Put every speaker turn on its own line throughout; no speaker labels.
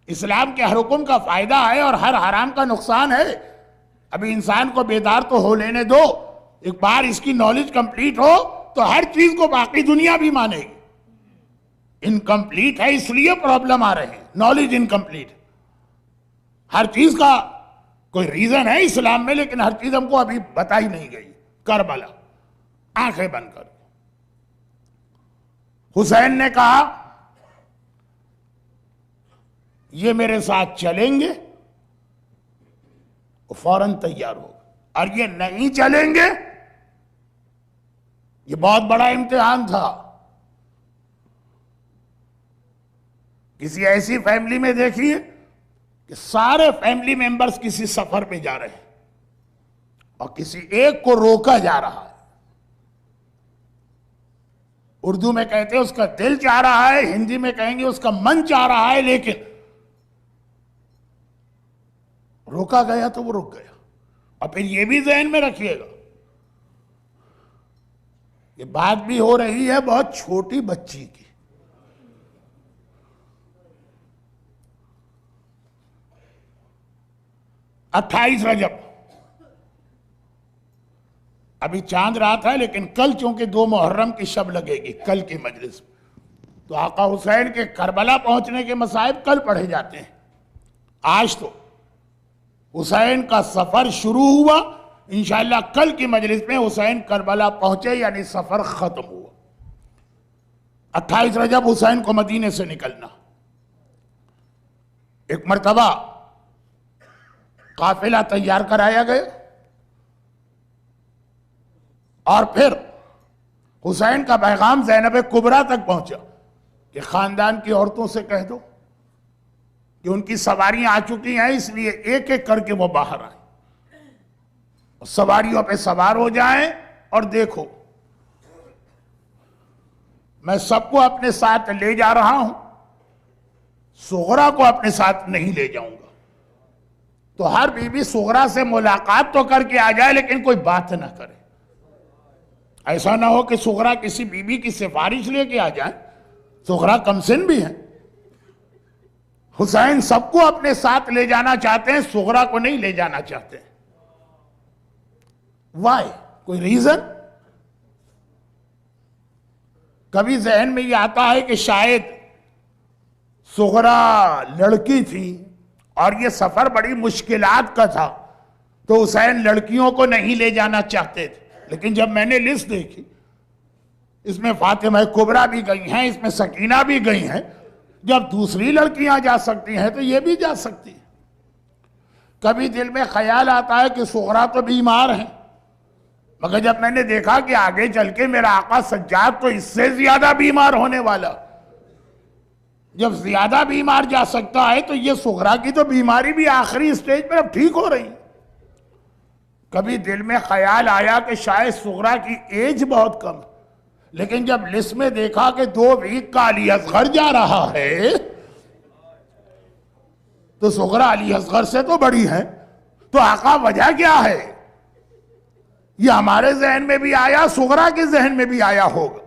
اسلام کے ہر حکم کا فائدہ ہے اور ہر حرام کا نقصان ہے. ابھی انسان کو بیدار تو ہو لینے دو. ایک بار اس کی نالج کمپلیٹ ہو تو ہر چیز کو باقی دنیا بھی مانے گی. انکمپلیٹ ہے اس لیے پرابلم آ رہے ہیں. Knowledge incomplete. ہر چیز کا کوئی ریزن ہے اسلام میں لیکن ہر چیز ہم کو ابھی بتائی نہیں گئی. کربلا آنکھیں بند کر. حسین نے کہا یہ میرے ساتھ چلیں گے، وہ فوراً تیار ہو. اور یہ نہیں چلیں گے، یہ بہت بڑا امتحان تھا. کسی ایسی فیملی میں دیکھیے کہ سارے فیملی ممبرز کسی سفر پہ جا رہے ہیں اور کسی ایک کو روکا جا رہا ہے. اردو میں کہتے ہیں اس کا دل چاہ رہا ہے، ہندی میں کہیں گے اس کا من چاہ رہا ہے، لیکن روکا گیا تو وہ رک گیا. اور پھر یہ بھی ذہن میں رکھیے گا یہ بات بھی ہو رہی ہے بہت چھوٹی بچی کی. 28 رجب ابھی چاند رات ہے لیکن کل چونکہ 2 محرم کی شب لگے گی کل کی مجلس میں، تو آقا حسین کے کربلا پہنچنے کے مصائب کل پڑھے جاتے ہیں. آج تو حسین کا سفر شروع ہوا، انشاءاللہ کل کی مجلس میں حسین کربلا پہنچے یعنی سفر ختم ہوا. 28 رجب حسین کو مدینے سے نکلنا. ایک مرتبہ قافلہ تیار کرایا گیا اور پھر حسین کا پیغام زینب کبریٰ تک پہنچا کہ خاندان کی عورتوں سے کہہ دو کہ ان کی سواریاں آ چکی ہیں، اس لیے ایک ایک کر کے وہ باہر آئیں، سواریوں پہ سوار ہو جائیں. اور دیکھو میں سب کو اپنے ساتھ لے جا رہا ہوں، صغرا کو اپنے ساتھ نہیں لے جاؤں گا. تو ہر بی بی صغرا سے ملاقات تو کر کے آ جائے لیکن کوئی بات نہ کرے. ایسا نہ ہو کہ صغرا کسی بی بی کی سفارش لے کے آ جائے. صغرا کم سن بھی ہیں. حسین سب کو اپنے ساتھ لے جانا چاہتے ہیں، صغرا کو نہیں لے جانا چاہتے. وائی؟ کوئی ریزن؟ کبھی ذہن میں یہ آتا ہے کہ شاید صغرا لڑکی تھی اور یہ سفر بڑی مشکلات کا تھا تو حسین لڑکیوں کو نہیں لے جانا چاہتے تھے. لیکن جب میں نے لسٹ دیکھی اس میں فاطمہ کبریٰ بھی گئی ہیں، اس میں سکینہ بھی گئی ہیں. جب دوسری لڑکیاں جا سکتی ہیں تو یہ بھی جا سکتی ہیں. کبھی دل میں خیال آتا ہے کہ صغرا تو بیمار ہیں، مگر جب میں نے دیکھا کہ آگے چل کے میرا آقا سجاد تو اس سے زیادہ بیمار ہونے والا، جب زیادہ بیمار جا سکتا ہے تو یہ صغرا کی تو بیماری بھی آخری اسٹیج پر اب ٹھیک ہو رہی. کبھی دل میں خیال آیا کہ شاید صغرا کی ایج بہت کم، لیکن جب لسٹ میں دیکھا کہ 2 ویک کا علی اصغر جا رہا ہے تو صغرا علی اصغر سے تو بڑی ہے. تو آقا وجہ کیا ہے؟ یہ ہمارے ذہن میں بھی آیا، صغرا کے ذہن میں بھی آیا ہوگا،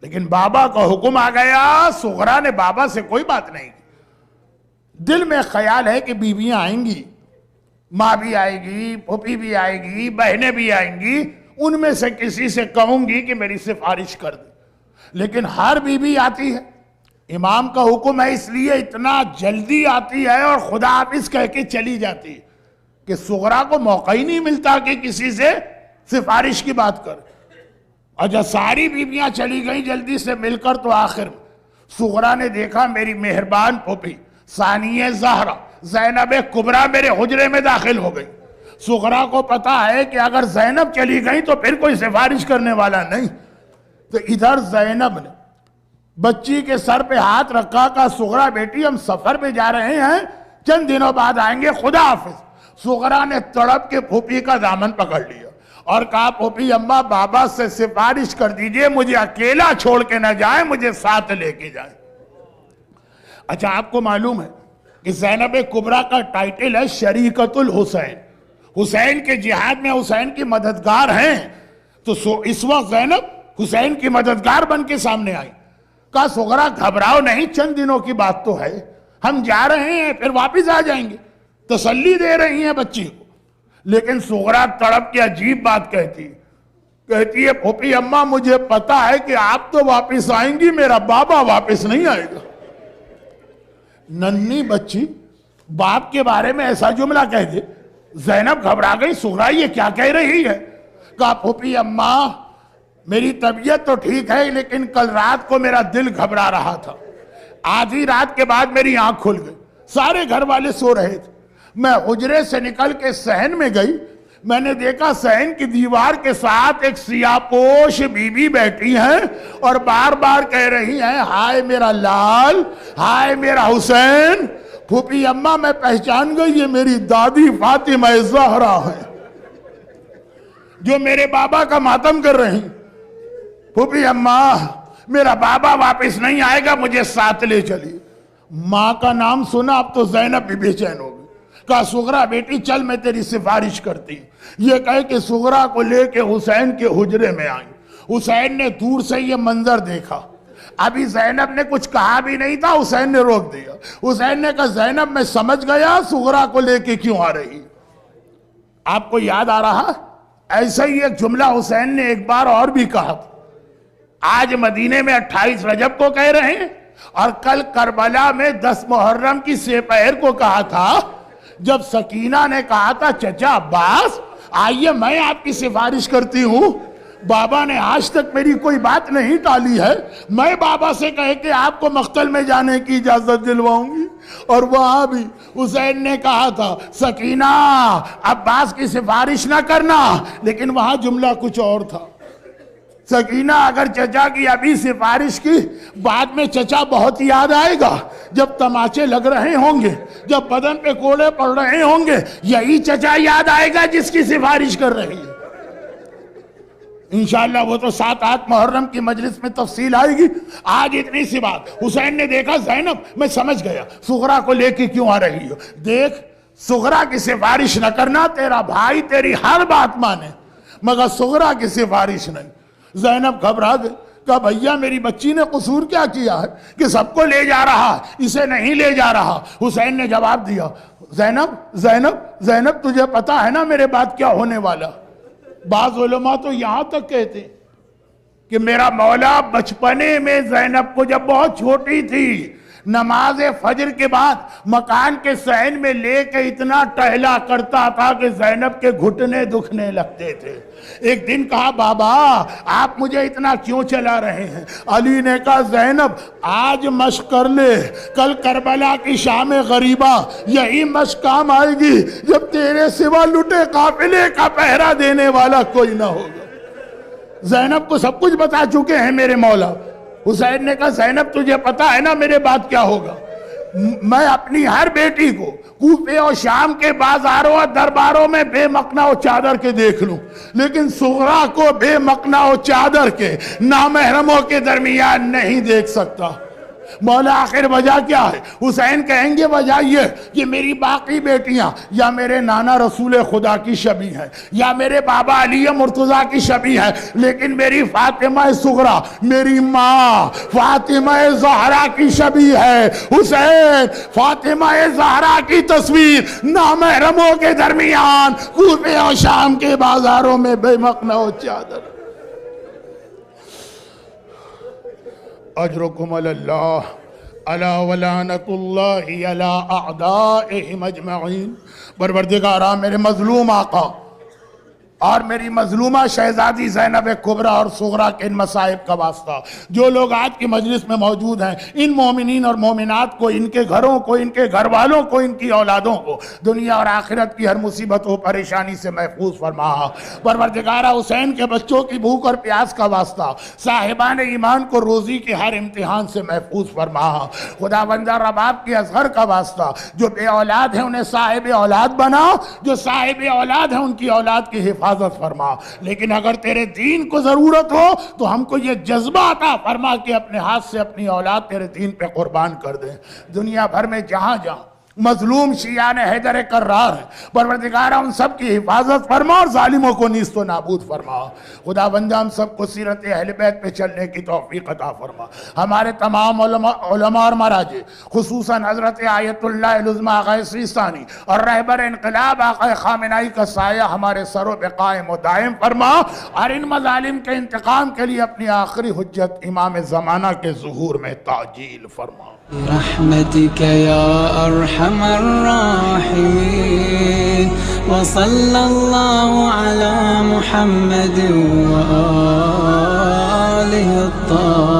لیکن بابا کا حکم آ گیا. صغرا نے بابا سے کوئی بات نہیں کی. دل میں خیال ہے کہ بیویاں آئیں گی، ماں بھی آئے گی، پھوپھی بھی آئے گی، بہنیں بھی آئیں گی، ان میں سے کسی سے کہوں گی کہ میری سفارش کر دے. لیکن ہر بیوی آتی ہے، امام کا حکم ہے اس لیے اتنا جلدی آتی ہے اور خدا حافظ کہہ کے چلی جاتی ہے کہ صغرا کو موقع ہی نہیں ملتا کہ کسی سے سفارش کی بات کر. اور جب ساری بیویاں چلی گئیں جلدی سے مل کر تو آخر صغرا نے دیکھا میری مہربان پھوپھی ثانیہ زہرا زینب کبریٰ میرے حجرے میں داخل ہو گئی. صغرا کو پتا ہے کہ اگر زینب چلی گئی تو پھر کوئی سفارش کرنے والا نہیں. تو ادھر زینب نے بچی کے سر پہ ہاتھ رکھا، کہا صغرا بیٹی ہم سفر پہ جا رہے ہیں، چند دنوں بعد آئیں گے، خدا حافظ. صغرا نے تڑپ کے پھوپھی کا دامن پکڑ لیا اور کہا پھوپھی اماں بابا سے سفارش کر دیجئے مجھے اکیلا چھوڑ کے نہ جائیں، مجھے ساتھ لے کے جائیں. اچھا آپ کو معلوم ہے کہ زینب کبریٰ کا ٹائٹل ہے شریکت الحسین. حسین کے جہاد میں حسین کی مددگار ہیں. تو اس وقت زینب حسین کی مددگار بن کے سامنے آئی. کہا صغرا گھبراؤ نہیں، چند دنوں کی بات تو ہے، ہم جا رہے ہیں پھر واپس آ جائیں گے، تسلی دے رہی ہیں بچی کو۔ لیکن سغرا تڑپ کے عجیب بات کہتی ہے پھوپھی اماں مجھے پتا ہے کہ آپ تو واپس آئیں گی، میرا بابا واپس نہیں آئے گا۔ ننھی بچی باپ کے بارے میں ایسا جملہ کہہ دے، زینب گھبرا گئی، سغرا یہ کیا کہہ رہی ہے؟ کہا پھوپھی اماں میری طبیعت تو ٹھیک ہے لیکن کل رات کو میرا دل گھبرا رہا تھا، آدھی رات کے بعد میری آنکھ کھل گئی، سارے گھر والے سو رہے تھے، میں حجرے سے نکل کے صحن میں گئی، میں نے دیکھا صحن کی دیوار کے ساتھ ایک سیاہ پوش بی بی بیٹھی ہیں اور بار بار کہہ رہی ہیں ہائے میرا لال، ہائے میرا حسین۔ پھوپھی اماں میں پہچان گئی یہ میری دادی فاطمہ زہرا ہے جو میرے بابا کا ماتم کر رہی۔ پھوپھی اماں میرا بابا واپس نہیں آئے گا، مجھے ساتھ لے چلی۔ ماں کا نام سنا اب تو زینب بھی بے چین ہو گئی۔ کہا سغرا بیٹی چل میں تیری سفارش کرتی ہوں۔ یہ کہے کہ سغرا کو لے کے حسین کے حجرے میں آئی۔ حسین نے دور سے یہ منظر دیکھا، ابھی زینب نے کچھ کہا بھی نہیں تھا، حسین نے روک دیا۔ حسین نے کہا زینب میں سمجھ گیا سغرا کو لے کے کیوں آ رہی۔ آپ کو یاد آ رہا ایسا ہی ایک جملہ حسین نے ایک بار اور بھی کہا تھا۔ آج مدینے میں 28 رجب کو کہہ رہے ہیں اور کل کربلا میں 10 محرم کی سپہر کو کہا تھا، جب سکینہ نے کہا تھا چچا عباس آئیے میں آپ کی سفارش کرتی ہوں، بابا نے آج تک میری کوئی بات نہیں ٹالی ہے، میں بابا سے کہے کہ آپ کو مقتل میں جانے کی اجازت دلواؤں گی۔ اور وہاں بھی حسین نے کہا تھا سکینہ عباس کی سفارش نہ کرنا، لیکن وہاں جملہ کچھ اور تھا، سکینہ اگر چچا کی ابھی سفارش کی بعد میں چچا بہت یاد آئے گا، جب تماچے لگ رہے ہوں گے، جب بدن پہ کوڑے پڑ رہے ہوں گے، یہی چچا یاد آئے گا جس کی سفارش کر رہی ہے۔ انشاءاللہ وہ تو 7-8 محرم کی مجلس میں تفصیل آئے گی، آج اتنی سی بات۔ حسین نے دیکھا زینب میں سمجھ گیا سغرا کو لے کے کیوں آ رہی ہو، دیکھ سغرا کی سفارش نہ کرنا، تیرا بھائی تیری ہر بات مانے مگر سغرا کی سفارش نہیں۔ زینب گھبرا گئی، کہا بھیا میری بچی نے قصور کیا کیا ہے کہ سب کو لے جا رہا اسے نہیں لے جا رہا۔ حسین نے جواب دیا زینب تجھے پتا ہے نا میرے بعد کیا ہونے والا۔ بعض علماء تو یہاں تک کہتے ہیں کہ میرا مولا بچپنے میں زینب کو جب بہت چھوٹی تھی نماز فجر کے بعد مکان کے صحن میں لے کے اتنا ٹہلا کرتا تھا کہ زینب کے گھٹنے دکھنے لگتے تھے۔ ایک دن کہا بابا آپ مجھے اتنا کیوں چلا رہے ہیں؟ علی نے کہا زینب آج مشق کر لے، کل کربلا کی شام غریبہ یہی مشق کام آئے گی جب تیرے سوا لٹے قافلے کا پہرا دینے والا کوئی نہ ہوگا۔ زینب کو سب کچھ بتا چکے ہیں میرے مولا۔ حسین نے کہا زینب تجھے پتا ہے نا میرے بعد کیا ہوگا؟ میں اپنی ہر بیٹی کو کوفے اور شام کے بازاروں اور درباروں میں بے مقنا و چادر کے دیکھ لوں، لیکن سغرا کو بے مقنا و چادر کے نامحرموں کے درمیان نہیں دیکھ سکتا۔ مولا آخر وجہ کیا ہے؟ حسین کہیں گے وجہ یہ کہ میری باقی بیٹیاں یا میرے نانا رسول خدا کی شبیہ ہیں یا میرے بابا علی مرتضیٰ کی شبیہ ہیں، لیکن میری فاطمہ صغرا میری ماں فاطمہ زہرا کی شبیہ ہے۔ حسین فاطمہ زہرا کی تصویر نامحرموں کے درمیان کوفے اور شام کے بازاروں میں بے مقنا و چادر۔ اجرکم علی اللہ الا ولعنت اللہ علی اعدائہم اجمعین۔ پروردگارا میرے مظلوم آقا اور میری مظلومہ شہزادی زینب کبریٰ اور صغریٰ کے ان مصائب کا واسطہ جو لوگ آج کی مجلس میں موجود ہیں، ان مومنین اور مومنات کو، ان کے گھروں کو، ان کے گھر والوں کو، ان کی اولادوں کو دنیا اور آخرت کی ہر مصیبت و پریشانی سے محفوظ فرما۔ پروردگارہ حسین کے بچوں کی بھوک اور پیاس کا واسطہ صاحبان ایمان کو روزی کے ہر امتحان سے محفوظ فرما۔ خداوندہ رباب کے اصغر کا واسطہ جو بے اولاد ہیں انہیں صاحب اولاد بنا، جو صاحب اولاد ہیں ان کی اولاد کی حفاظت فرما۔ لیکن اگر تیرے دین کو ضرورت ہو تو ہم کو یہ جذبہ عطا فرما کہ اپنے ہاتھ سے اپنی اولاد تیرے دین پہ قربان کر دیں۔ دنیا بھر میں جہاں جہاں مظلوم شیعان حیدر کرار ہے، پروردگارہ ان سب کی حفاظت فرما اور ظالموں کو نیست و نابود فرما۔ خدا بندہ ہم سب کو سیرت اہل بیت پہ چلنے کی توفیق عطا فرما۔ ہمارے تمام علماء اور مراجع، خصوصاً حضرت آیت اللہ العظمیٰ آقا سیستانی اور رہبر انقلاب آقا خامنائی کا سایہ ہمارے سروں پہ قائم و دائم فرما، اور ان مظالم کے انتقام کے لیے اپنی آخری حجت امام زمانہ کے ظہور میں تعجیل فرما۔
برحمتك يا أرحم الراحمين، وصلى الله على محمد وآله الطاهرين.